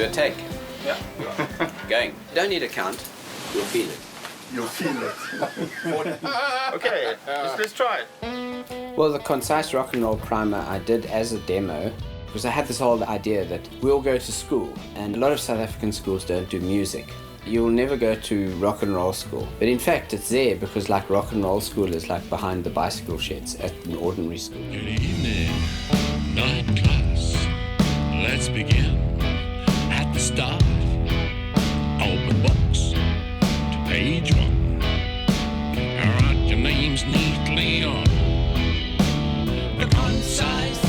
do a take. Yeah. Going. Don't need a count. You'll feel it. You'll feel it. Okay, let's try it. Well, the Concise Rock and Roll Primer I did as a demo because I had this whole idea that we all go to school and a lot of South African schools don't do music. You'll never go to rock and roll school. But in fact, it's there because like rock and roll school is like behind the bicycle sheds at an ordinary school. Good evening, night class. Let's begin at the start. Open books to page 1. Write your names neatly on the Concise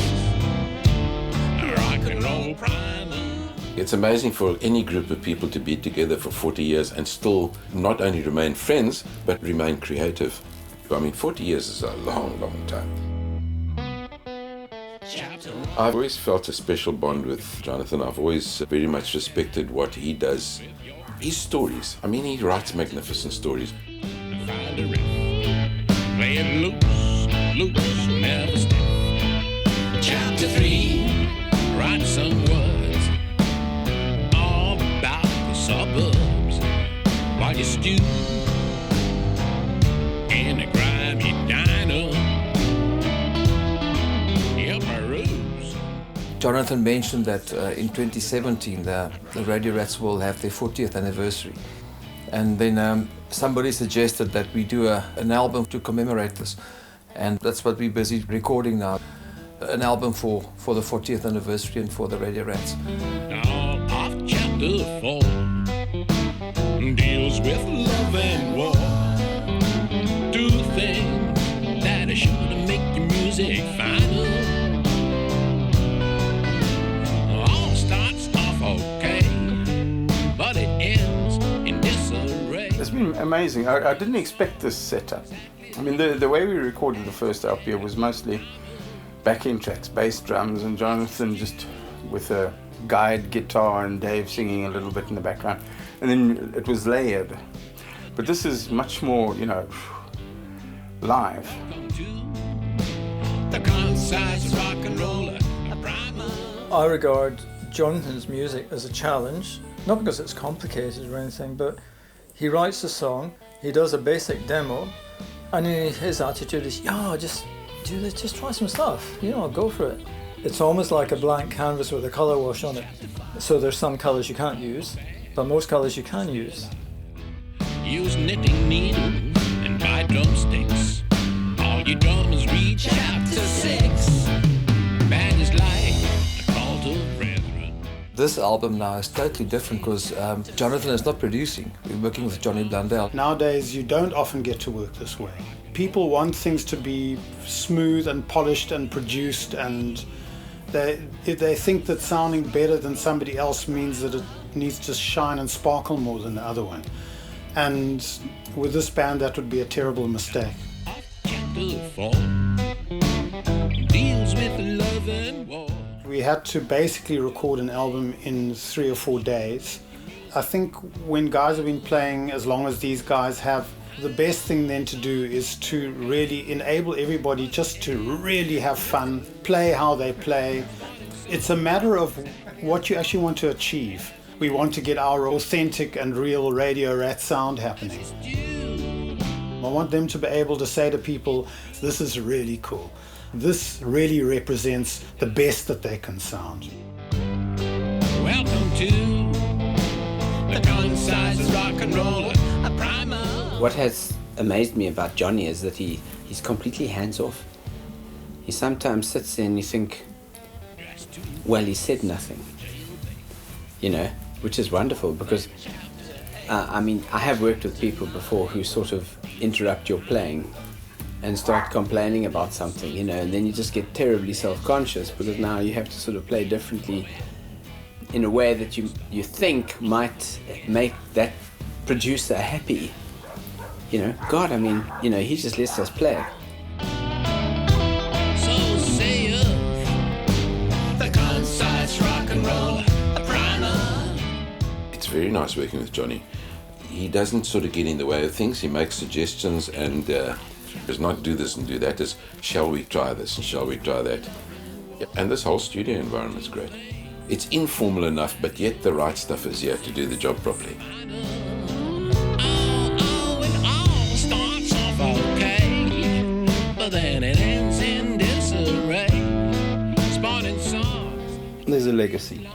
Rock and Roll Primer. It's amazing for any group of people to be together for 40 years and still not only remain friends, but remain creative. I mean, 40 years is a long, long time. I've always felt a special bond with Jonathan. I've always very much respected what he does. His stories, I mean, he writes magnificent stories. Find a riff, play it loose, never stiff. Chapter 3, write some words all about the suburbs while you stew in a grimy diner. Yeah, peruse. Jonathan mentioned that in 2017 the Radio Rats will have their 40th anniversary. And then somebody suggested that we do an album to commemorate this. And that's what we're busy recording now. An album for the 40th anniversary and for the Radio Rats. All of chapter 4 deals with love and war. Do things that are sure to make your music final. All starts off okay, but it ends in disarray. It's been amazing. I didn't expect this setup. I mean, the way we recorded the first LP was mostly backing tracks, bass, drums, and Jonathan just with a guide guitar and Dave singing a little bit in the background. And then it was layered. But this is much more, live. The Concise Rock and Roller, a primer. I regard Jonathan's music as a challenge, not because it's complicated or anything, but he writes a song, he does a basic demo, and then his attitude is, just do this, just try some stuff, go for it. It's almost like a blank canvas with a colour wash on it. So there's some colours you can't use, but most colours you can use. Use knitting needles and buy drumsticks. All your drummers read chapter 6. Band is like a call to brethren. This album now is totally different because Jonathan is not producing. We're working with Jonny Blundell. Nowadays, you don't often get to work this way. People want things to be smooth and polished and produced, and if they think that sounding better than somebody else means that it needs to shine and sparkle more than the other one. And with this band, that would be a terrible mistake. Chapter 4 deals with love and war. We had to basically record an album in 3 or 4 days. I think when guys have been playing as long as these guys have, the best thing then to do is to really enable everybody just to really have fun, play how they play. It's a matter of what you actually want to achieve. We want to get our authentic and real Radio Rat sound happening. I want them to be able to say to people, this is really cool. This really represents the best that they can sound. Welcome to the Concise Rock and Roller, a primer. What has amazed me about Jonny is that he's completely hands-off. He sometimes sits there and you think, well, he said nothing, which is wonderful because, I have worked with people before who sort of interrupt your playing and start complaining about something, and then you just get terribly self-conscious because now you have to sort of play differently in a way that you think might make that producer happy. God, he just lets us play. So say the Concise Rock and Roll, a primer. It's very nice working with Jonny. He doesn't sort of get in the way of things. He makes suggestions and does not do this and do that. Is shall we try this and shall we try that? And this whole studio environment's great. It's informal enough, but yet the right stuff is here to do the job properly. It all starts off okay, but then it ends in disarray. Spawning songs. There's a legacy,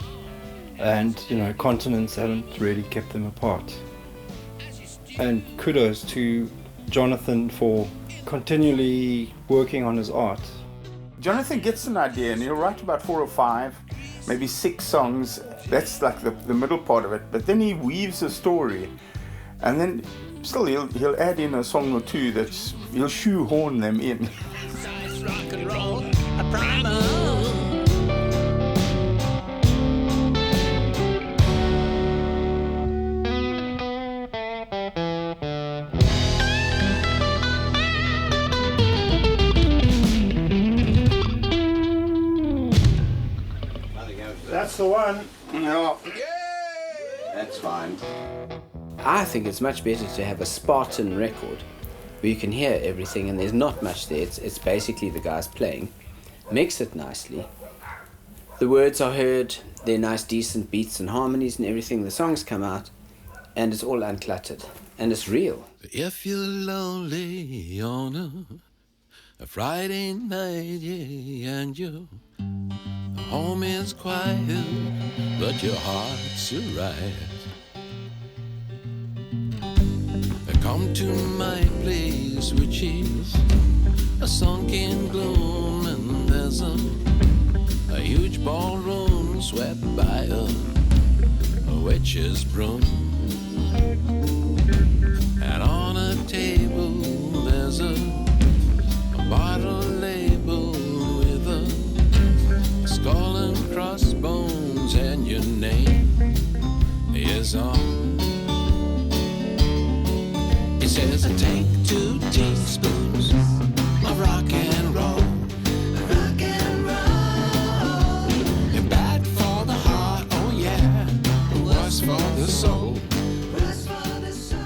and continents haven't really kept them apart. And kudos to Jonathan for continually working on his art. Jonathan gets an idea and he'll write about 4 or 5, maybe 6 songs. That's like the middle part of it. But then he weaves a story, and then still he'll add in a song or two he'll shoehorn them in. Rock and roll, a primer. That's the one. No. That's fine. I think it's much better to have a Spartan record where you can hear everything and there's not much there. It's basically the guys playing. Mix it nicely. The words are heard, they're nice decent beats and harmonies and everything. The songs come out and it's all uncluttered and it's real. If you're lonely on a Friday night, yeah, and your home is quiet, but your heart's right. Come to my place, which is a sunken gloom, and there's a huge ballroom swept by a witch's broom. And on a table there's a bottle label with a skull and crossbones, and your name is on. It says take 2 teaspoons of rock and roll. Rock and roll. You're bad for the heart, oh yeah. Worse for the soul.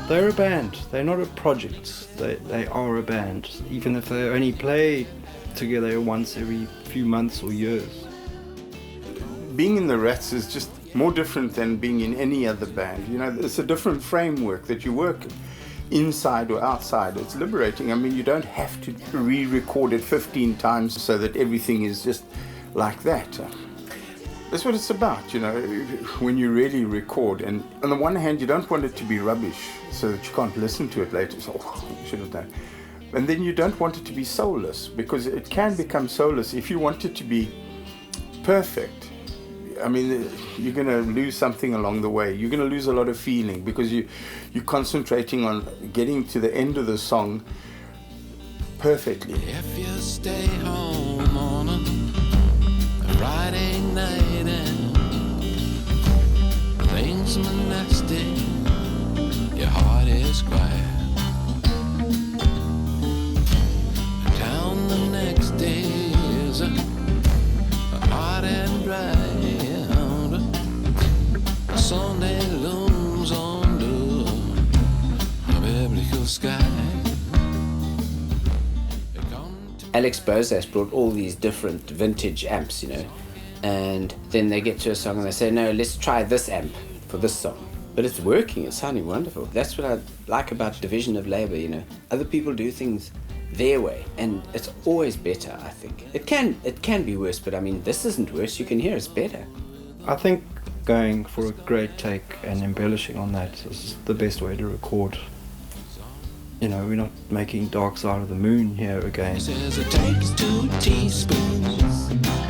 They're a band. They're not a project. They are a band, even if they only play together once every few months or years. Being in the Rats is just more different than being in any other band. It's a different framework that you work in. Inside or outside, it's liberating. I mean, you don't have to re-record it 15 times so that everything is just like that. That's what it's about, when you really record. And on the one hand, you don't want it to be rubbish so that you can't listen to it later. So, you should have done. And then you don't want it to be soulless, because it can become soulless if you want it to be perfect. I mean, you're going to lose something along the way. You're going to lose a lot of feeling because you're concentrating on getting to the end of the song perfectly. If you stay home on a Friday night and things are nasty, your heart is quiet. Town the next day is hot and dry. Sunday looms on the biblical sky. Alex Bozas brought all these different vintage amps, and then they get to a song and they say, no, let's try this amp for this song. But it's working, it's sounding wonderful. That's what I like about division of labor, Other people do things their way, and it's always better, I think. It can be worse, but I mean, this isn't worse. You can hear it's better. I think going for a great take and embellishing on that is the best way to record. We're not making Dark Side of the Moon here again. It says it takes 2 teaspoons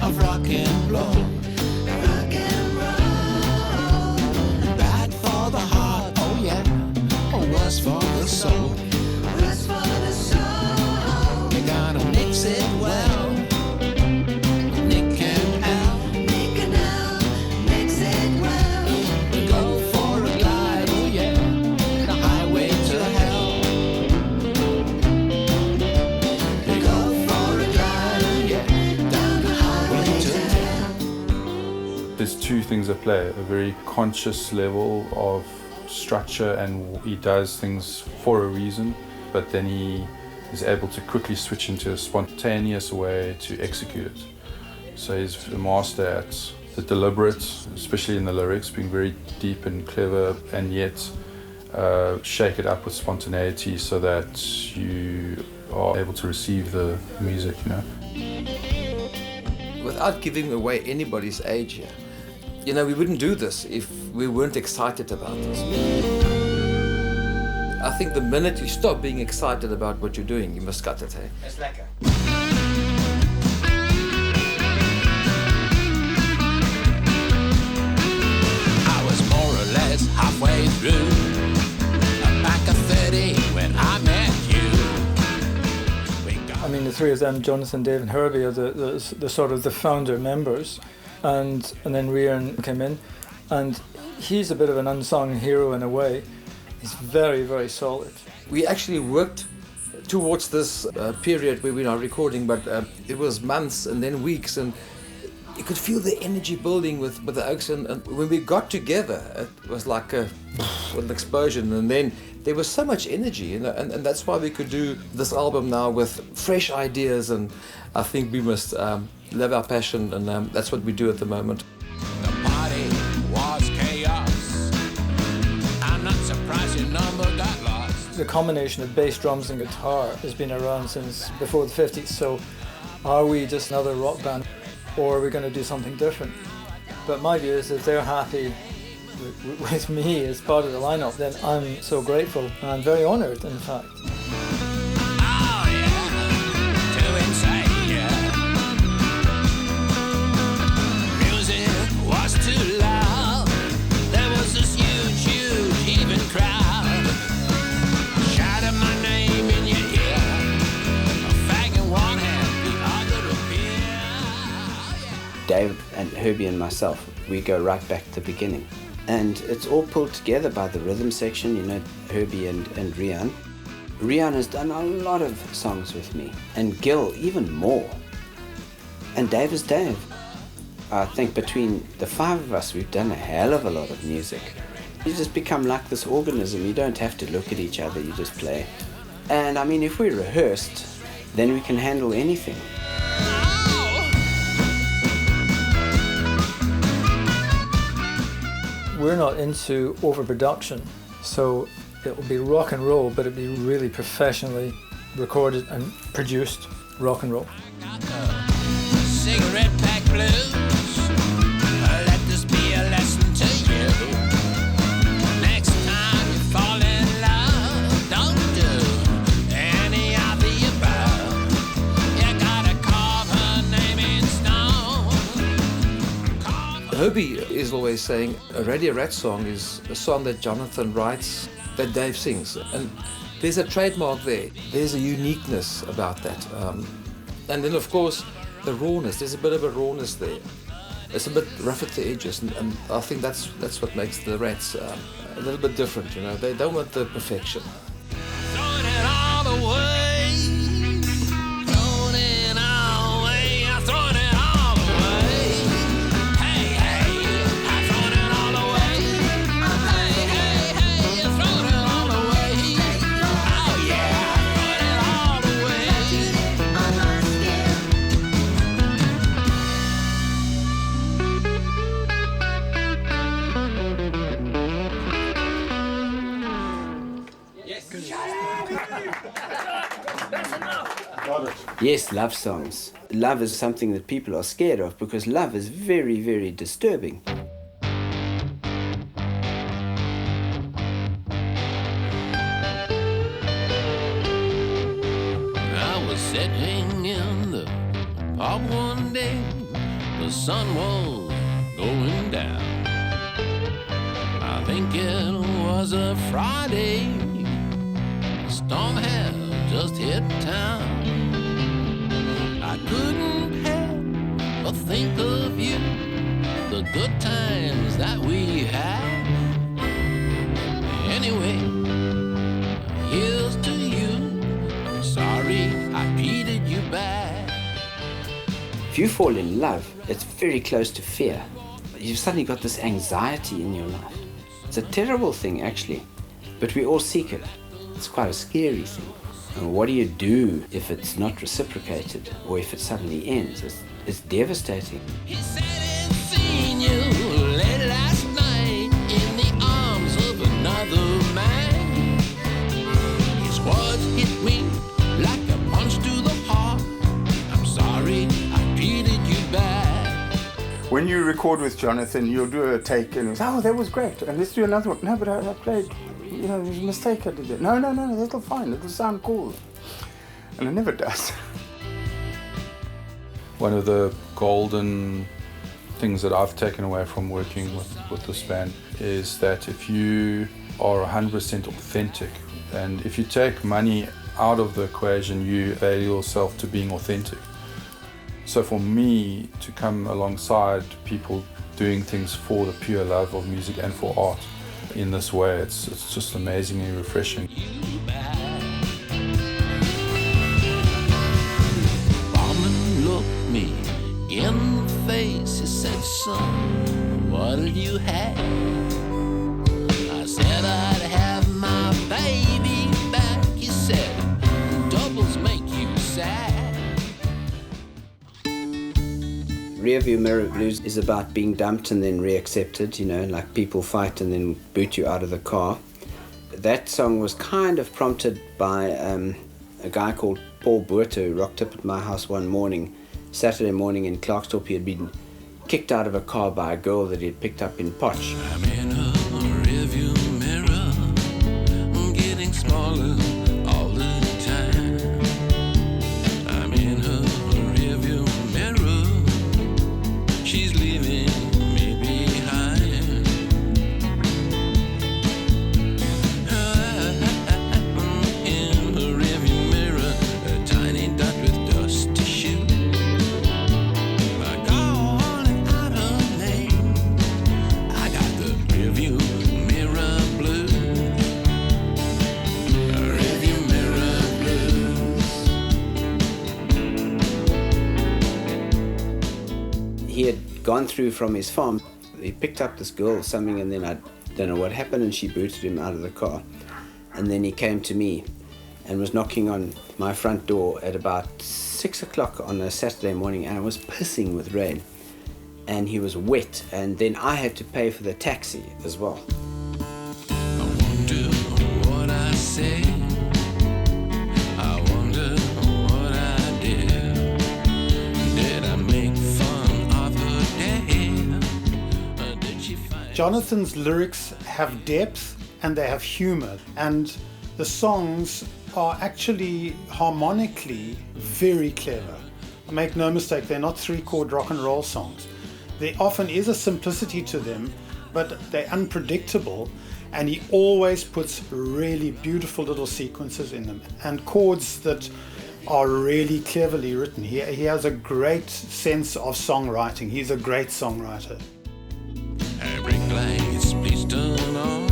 of rock and roll. Rock and roll. Bad for the heart, oh yeah. Or worse for the soul. Worse for the soul. You gotta mix it well. There's 2 things at play, a very conscious level of structure, and he does things for a reason, but then he is able to quickly switch into a spontaneous way to execute it. So he's a master at the deliberate, especially in the lyrics, being very deep and clever, and yet shake it up with spontaneity so that you are able to receive the music, you know. Without giving away anybody's age here, you know, we wouldn't do this if we weren't excited about this. I think the minute you stop being excited about what you're doing, you must cut it, hey? It's lekker. I was more or less halfway through, back at 30 when I met you. I mean, the three of them, Jonathan, Dave and Herbie, are the sort of the founder members, and then Riaan came in, and he's a bit of an unsung hero in a way. He's very, very solid. We actually worked towards this period where we're now recording, but it was months and then weeks, and you could feel the energy building with the Oaks, and when we got together, it was like an explosion, and then there was so much energy, you know, and that's why we could do this album now with fresh ideas, and I think we must live our passion, and that's what we do at the moment. The party was chaos. I'm not surprised your number got lost. The combination of bass, drums and guitar has been around since before the 50s, so are we just another rock band, or are we going to do something different? But my view is if they're happy with me as part of the lineup, then I'm so grateful, and I'm very honoured, in fact. Oh yeah, too insane, yeah. Music was too loud. There was this huge, huge, even crowd. Shouted my name in your ear. A fag in one hand, the other appear. Dave and Herbie and myself, we go right back to the beginning. And it's all pulled together by the rhythm section, you know, Herbie and Riaan. Riaan has done a lot of songs with me, and Gil even more. And Dave is Dave. I think between the five of us, we've done a hell of a lot of music. You just become like this organism. You don't have to look at each other, you just play. And I mean, if we rehearsed, then we can handle anything. We're not into overproduction, so it will be rock and roll, but it'll be really professionally recorded and produced rock and roll. Cigarette pack blues. Let this be a lesson to you. Next time you fall in love, don't do any of the above. You gotta carve her name in stone. Herbie is always saying a Radio Rat song is a song that Jonathan writes, that Dave sings. And there's a trademark there. There's a uniqueness about that. And then, of course, the rawness. There's a bit of a rawness there. It's a bit rough at the edges. And I think that's what makes the Rats a little bit different, you know. They don't want the perfection. Throwing it all away. Throwing it all away. I'm throwing it all away. Hey, hey, I'm throwing it all away. Hey, hey, hey, I'm throwing it all away. Oh yeah, I'm throwing it all away. Yes, love songs. Love is something that people are scared of because love is very, very disturbing. I was sitting in the park one day. The sun was going down. I think it was a Friday. The storm had just hit town. I couldn't help but think of you, the good times that we had. Anyway, here's to you. Sorry I treated you bad. If you fall in love, it's very close to fear. You've suddenly got this anxiety in your life. It's a terrible thing, actually, but we all seek it. It's quite a scary thing. And what do you do if it's not reciprocated or if it suddenly ends? It's devastating. He said it's seen record with Jonathan, you'll do a take and he'll say, oh, that was great, and let's do another one. No, but I played, there's a mistake I did it. No, that'll fine, it'll sound cool. And it never does. One of the golden things that I've taken away from working with this band is that if you are 100% authentic, and if you take money out of the equation, you value yourself to being authentic. So for me to come alongside people doing things for the pure love of music and for art in this way, it's just amazingly refreshing. Barman looked me in the face, he said, son, what'll you have? I said I'd have my baby back. He said, doubles make you sad. Rearview Mirror Blues is about being dumped and then reaccepted, like people fight and then boot you out of the car. That song was kind of prompted by a guy called Paul Boerter who rocked up at my house one morning, Saturday morning in Klerksdorp. He had been kicked out of a car by a girl that he had picked up in Potch. I'm in a rearview mirror, I'm getting smaller all the time. I'm in a rearview mirror, she's leaving me behind. In a rearview mirror, a tiny dot with dust to shoot. I go on and out of lane, I got the rearview mirror blues. Rearview mirror blues. He had gone through from his farm. He picked up this girl or something, and then I don't know what happened, and she booted him out of the car. And then he came to me and was knocking on my front door at about 6 o'clock on a Saturday morning, and it was pissing with rain. And he was wet, and then I had to pay for the taxi as well. I wonder what I say, I wonder what I did. Did I make fun of her day, or did she find... Jonathan's lyrics have depth and they have humor, and the songs are actually harmonically very clever. Make no mistake, they're not three-chord rock and roll songs. There often is a simplicity to them, but they're unpredictable, and he always puts really beautiful little sequences in them and chords that are really cleverly written. He has a great sense of songwriting. He's a great songwriter. Hey, brake lights, please turn on.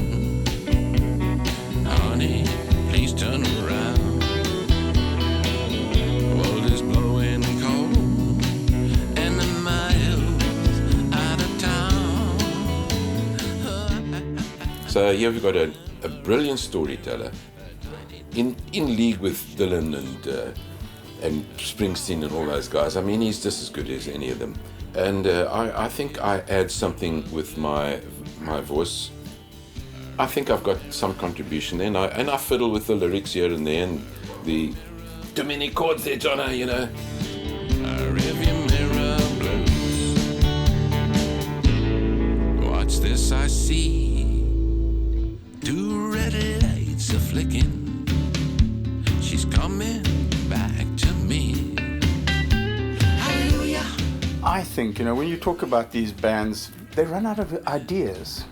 Honey, please turn around. World is blowing cold, and the miles out of town. So here we've got a brilliant storyteller in league with Dylan and Springsteen and all those guys. I mean, he's just as good as any of them. And I think I add something with my voice. I think I've got some contribution there, and I fiddle with the lyrics here and there, and the too many chords there, Johnny, Rearview mirror blues. Watch this, I see 2 red lights are flicking. She's coming back to me. Hallelujah. I think, when you talk about these bands, they run out of ideas.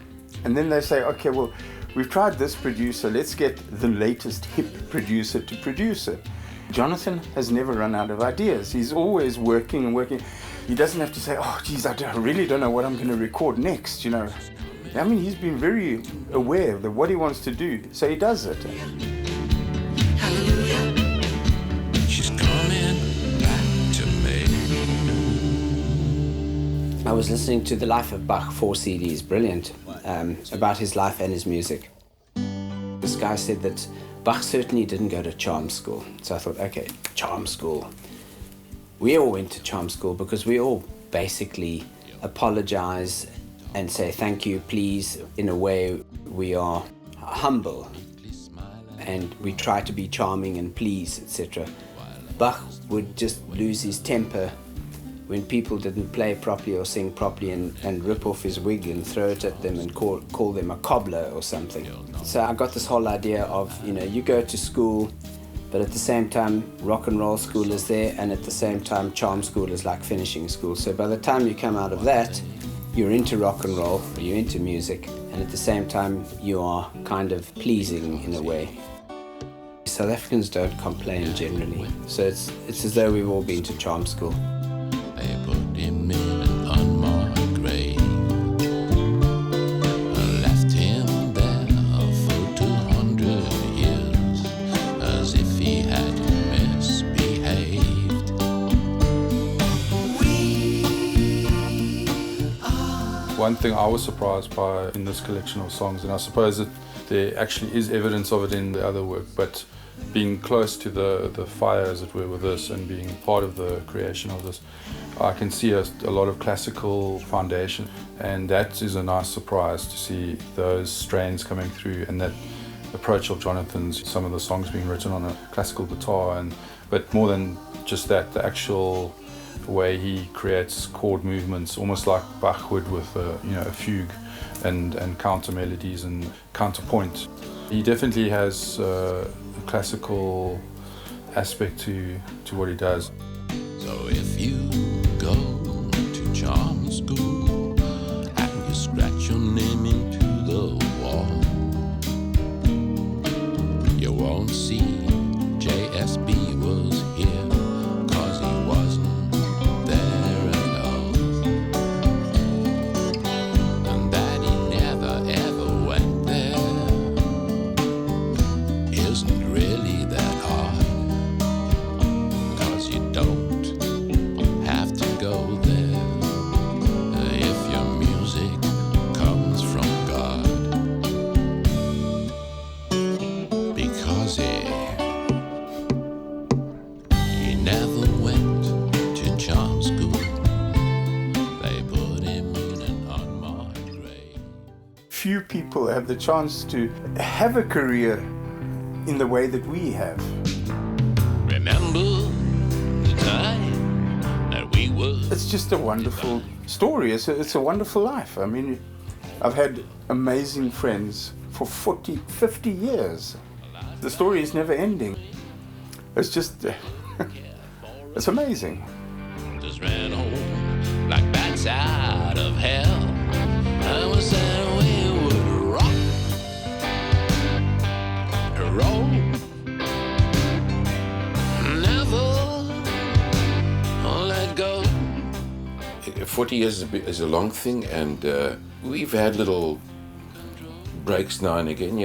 And then they say, okay, well, we've tried this producer, let's get the latest hip producer to produce it. Jonathan has never run out of ideas. He's always working and working. He doesn't have to say, oh, geez, I really don't know what I'm going to record next, I mean, he's been very aware of what he wants to do, so he does it. Hallelujah. She's coming back to me. I was listening to The Life of Bach, 4 CDs, brilliant, about his life and his music. This guy said that Bach certainly didn't go to charm school. So I thought, okay, charm school. We all went to charm school because we all basically apologize and say thank you, please. In a way, we are humble and we try to be charming and please, etc. Bach would just lose his temper when people didn't play properly or sing properly and rip off his wig and throw it at them and call them a cobbler or something. So I got this whole idea of, you go to school, but at the same time rock and roll school is there, and at the same time charm school is like finishing school. So by the time you come out of that, you're into rock and roll, or you're into music, and at the same time you are kind of pleasing in a way. South Africans don't complain generally, so it's as though we've all been to charm school. They put him in an unmarked grave, left him there for 200 years, as if he had misbehaved. One thing I was surprised by in this collection of songs, and I suppose that there actually is evidence of it in the other work, but being close to the fire, as it were, with this, and being part of the creation of this, I can see a lot of classical foundation, and that is a nice surprise to see those strains coming through, and that approach of Jonathan's, some of the songs being written on a classical guitar, but more than just that, the actual way he creates chord movements, almost like Bach would with a fugue and counter melodies and counterpoint. He definitely has a classical aspect to what he does. So if you go to charm school and you scratch your name into the wall, you won't see JSB was here, 'cause he wasn't there at all, and that he never ever went there isn't really that hard, 'cause you don't have to go there if your music comes from God, because he never went to charm school. They put him in an unmarked grave. Few people have the chance to have a career in the way that we have. Remember the time that we were. It's just a wonderful story. It's a wonderful life. I mean, I've had amazing friends for 40, 50 years. The story is never ending. It's just, it's amazing. Just ran home like bats out of hell. I was that we would rock, roll, never let go. 40 years is a long thing, and we've had little breaks now and again,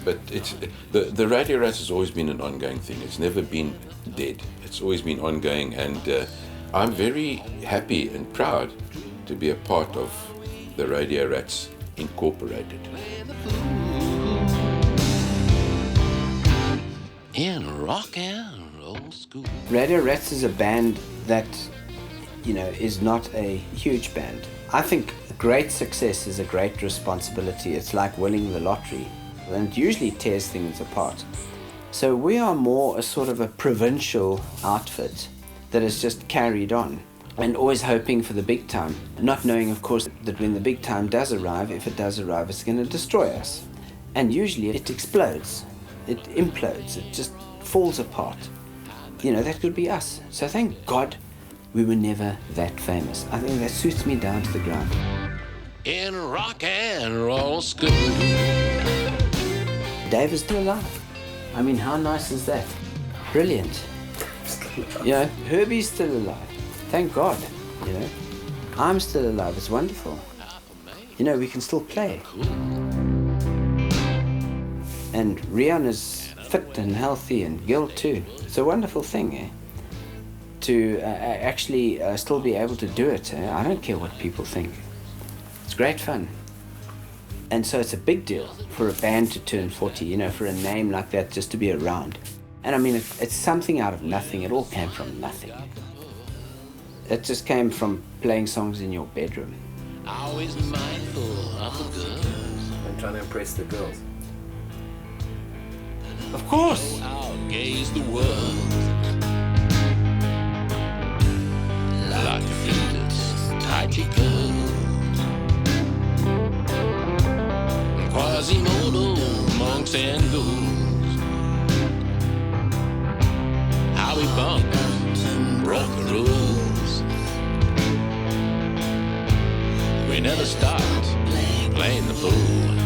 but it's the Radio Rats has always been an ongoing thing. It's never been dead. It's always been ongoing, and I'm very happy and proud to be a part of the Radio Rats Incorporated. In rock and roll school. Radio Rats is a band that, is not a huge band. I think great success is a great responsibility. It's like winning the lottery, and it usually tears things apart. So we are more a sort of a provincial outfit that is just carried on and always hoping for the big time, not knowing, of course, that when the big time does arrive, if it does arrive, it's going to destroy us. And usually it explodes, it implodes, it just falls apart. That could be us. So thank God we were never that famous. I think that suits me down to the ground. In rock and roll school. Dave is still alive. I mean, how nice is that? Brilliant. Herbie's still alive. Thank God, I'm still alive. It's wonderful. We can still play. And Riaan is fit and healthy, and Gil too. It's a wonderful thing, to actually still be able to do it. I don't care what people think. It's great fun. And so it's a big deal for a band to turn 40, for a name like that just to be around. And I mean, it's something out of nothing. It all came from nothing. It just came from playing songs in your bedroom. Always mindful of the girls. And trying to impress the girls. Of course. Outgaze the world. Like a comes and goes. How we bumped and broke the rules. We never stopped playing the fool.